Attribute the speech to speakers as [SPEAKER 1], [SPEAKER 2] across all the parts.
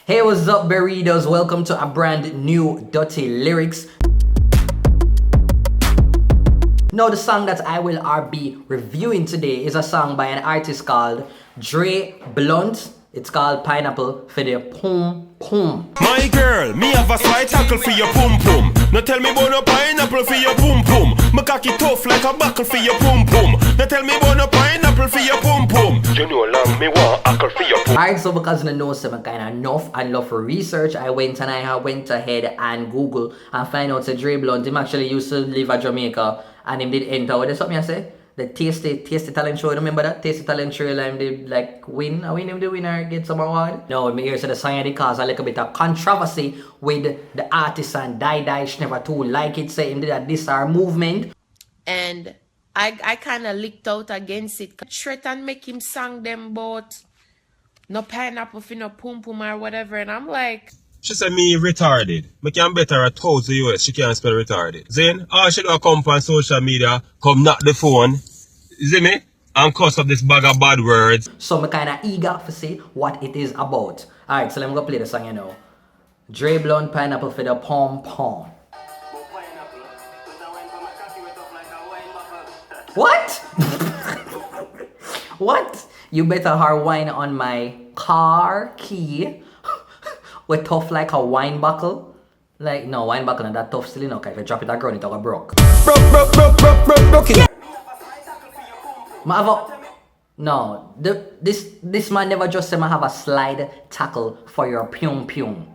[SPEAKER 1] Hey, what's up, Burritos? Welcome to a brand new Dirty Lyrics. Now, the song that I will be reviewing today is a song by an artist called Dre Blunt. It's called Pineapple Fi Di Pum Pum.
[SPEAKER 2] My girl, me have a slight tackle for your pum pum. Now tell me about no pineapple for your pum pum. Me cocky tough like a buckle for your pum pum. Now tell me about no pineapple for your pum pum. You know long me want ackle for your pum.
[SPEAKER 1] Alright, so because I know some kind of enough and love for research, I went ahead and Google and find out that Dre Blunt, him actually used to live at Jamaica and him did enter, what is something I say? The Tasty Talent Show, remember that? Tasty Talent Show, like, did like win him the winner, get some award. No, me hear so the song did cause a little bit of controversy with the artist and Die she never too like it, say him did a diss our movement.
[SPEAKER 3] And I kind of licked out against it. Threat and make him sing them about no pineapple for no pum pum or whatever. And I'm like,
[SPEAKER 2] She said me retarded. Me can better at $1,000 US. She can't spell retarded. Then all she do come on social media, come knock the phone. See me? And cuss up this bag of bad words.
[SPEAKER 1] So I'm kind of eager to see what it is about. Alright, so let me go play the song, you know. Dre Blunt, Pineapple Fi Di Pum Pum. What? What? You better hard wine on my car key. We're tough like a wine buckle. Like, no, wine buckle not that tough still, you know, if you drop it at ground, it'll go broke. Broke it. No, this man never just said I have a slide tackle for your pum pum.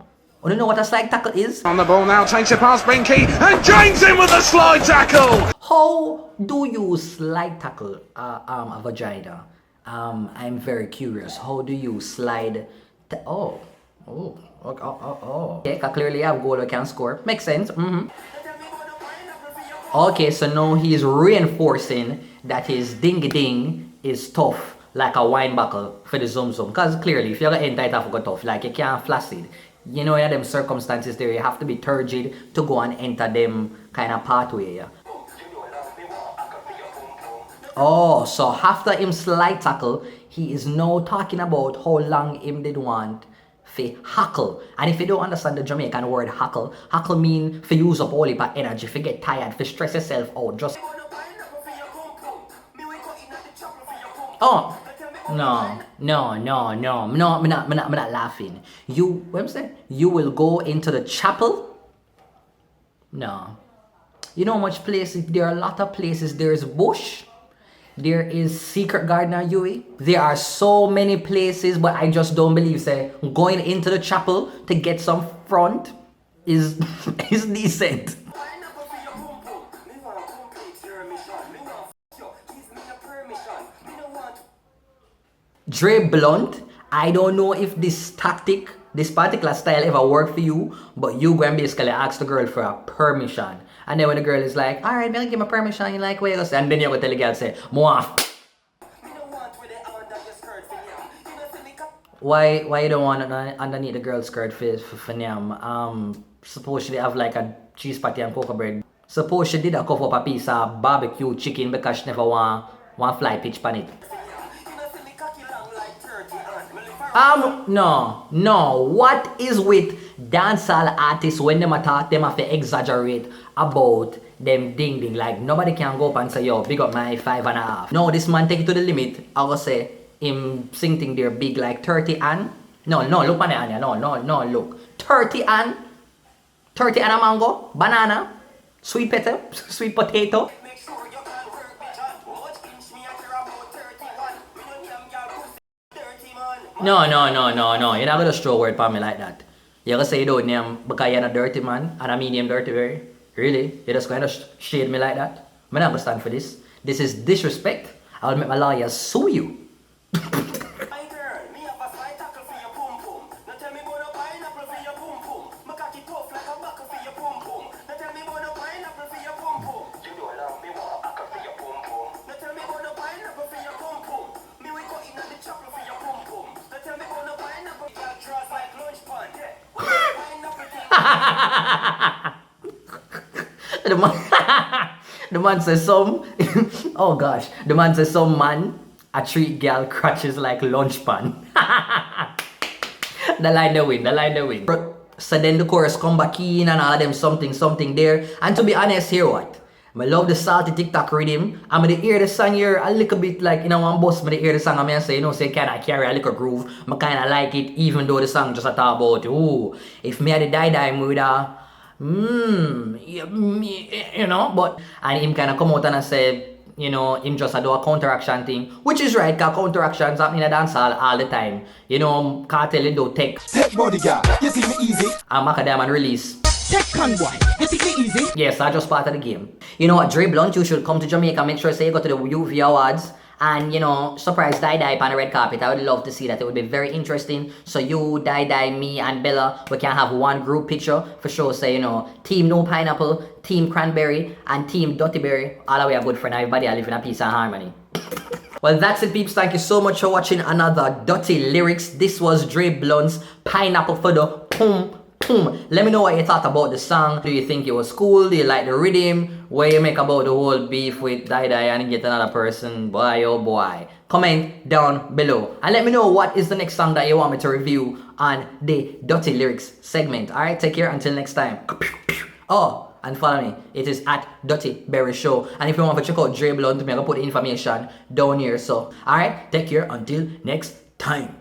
[SPEAKER 1] You don't know what a slide tackle is?
[SPEAKER 4] On the ball now, takes it past Binky, and James in with a slide tackle!
[SPEAKER 1] How do you slide tackle a vagina? I'm very curious. How do you slide? Okay, clearly I have goal I can score. Makes sense. Okay, so now he's reinforcing that his ding ding is tough like a wine buckle for the zoom zoom. Cause clearly, if you're gonna enter it off go tough, like you can't flaccid. You know, in them circumstances there, you have to be turgid to go and enter them kind of pathway. Yeah. Oh, so after him slide tackle, he is now talking about how long him did want for hackle. And if you don't understand the Jamaican word hackle, hackle mean for use up all your energy, for get tired, for stress yourself out. Just I'm not laughing. What I'm saying? You will go into the chapel? No. You know how much places, there are a lot of places, there's bush. There is secret gardener Yui. There are so many places, but I just don't believe say going into the chapel to get some front is decent. Dre Blunt, I don't know if this tactic, this particular style ever worked for you, but you go and basically ask the girl for a permission. And then when the girl is like, alright, I'll give my permission, you like where you go say, and then you go tell the girl say, Why you don't want it underneath the girl's skirt for Nyam? Suppose she have like a cheese patty and cocoa bread. Suppose she did a cough up a piece of barbecue chicken because she never want fly pitch pan it. No. What is with dancehall artists when them attack, them have to exaggerate about them ding ding? Like nobody can go up and say, yo, big up my 5.5. No, this man take it to the limit. I will say him sing thing there big like 30 and no, look man Anya. No, look. 30 and a mango, banana, sweet potato. No. You're not gonna throw word for me like that. You're gonna say you don't name because you're a dirty man and I mean him dirty very. Really? You're just gonna shade me like that? I'm not gonna stand for this. This is disrespect. I'll make my lawyer sue you. The man says some oh gosh, the man says some man a treat girl crutches like lunch pan. The line they win. So then the chorus come back in and all of them something there. And to be honest, here what? I love the salty TikTok rhythm. I'm gonna hear the song here a little bit like, one bus, I'm gonna hear the song, I'm gonna say, say kind of carry a little groove. I kinda like it, even though the song just a talk about, if me had the die mood, but, and him kinda come out and I say, him just do a counteraction thing, which is right, cause counteractions happen in a dance all the time. Kartel do tech
[SPEAKER 5] bodyguard, you see me easy.
[SPEAKER 1] And Macadam and release.
[SPEAKER 5] Tech convoy, you see me easy.
[SPEAKER 1] Yes, that's just part of the game. You know what, Dre Blunt, you should come to Jamaica, make sure say you go to the UV Awards and surprise Die on the red carpet. I would love to see that. It would be very interesting. So you, Die, me and Bella, we can have one group picture for sure. Say, Team No Pineapple, Team Cranberry, and Team Duttyberry. All the way a good friend. Everybody I live in a peace and harmony. Well, that's it, peeps. Thank you so much for watching another Dutty Lyrics. This was Dre Blunt's Pineapple for the Pum Pum. Let me know what you thought about the song. Do you think it was cool? Do you like the rhythm? What you make about the whole beef with Die and get another person? Boy, oh boy. Comment down below. And let me know what is the next song that you want me to review on the Dutty Lyrics segment. Alright, take care until next time. Oh, and follow me. It is at TheDuttyBerryShow. And if you want to check out Dre Blunt, I'm going to put the information down here. So, alright, take care until next time.